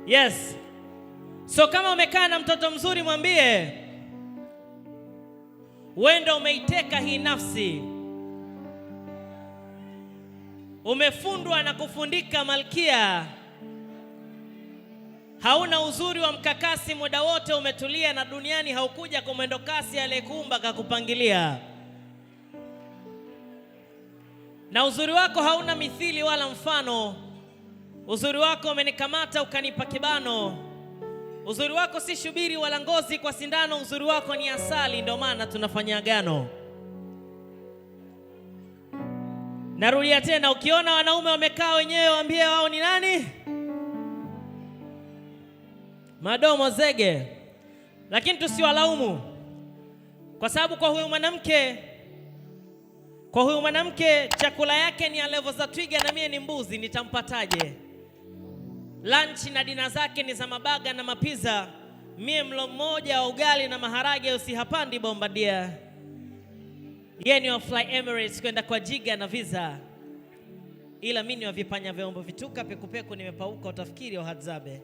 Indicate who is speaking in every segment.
Speaker 1: Yes. So kama umekaa na mtoto mzuri mwambie, wewe ndio umeiteka hii nafsi. Umefundwa na kufundika malkia. Hauna uzuri wa mkakasi, muda wote umetulia, na duniani haukuja kwa mwendo kasi, aliyekuumba kakupangilia. Na uzuri wako hauna mithili wala mfano. Uzuri wako umenikamata ukanipa kibano. Uzuri wako si shubiri wala ngozi kwa sindano. Uzuri wako ni asali, ndio maana tunafanya agano. Narudia tena, ukiona wanaume wamekaa wenyewe waambie wao ni nani? Madomo zege. Lakini tusiwalaumu, kwa sababu kwa huyu mwanamke chakula yake ni level za twiga na mie ni mbuzi, nitampataje? Lunch na dina zake ni za mabaga na mapiza, mie mlo mmoja wa ugali na maharage, usihapandi Bombardier. Yeye ni wa Fly Emirates kwenda kwa Jiga na visa, ila mimi ni wa vipanya vyombo vituka, pekupeku nimepauka, utafikiri wa hadzabe.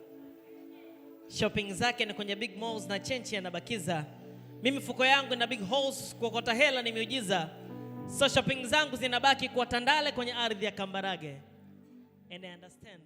Speaker 1: Shopping zake ni kwenye big malls na chenchi anabakiza. Mimi fuko yangu na big holes, kuokota hela ni miujiza. So shopping zangu zinabaki kwa tandale kwenye ardhi ya Kambarage. And I understand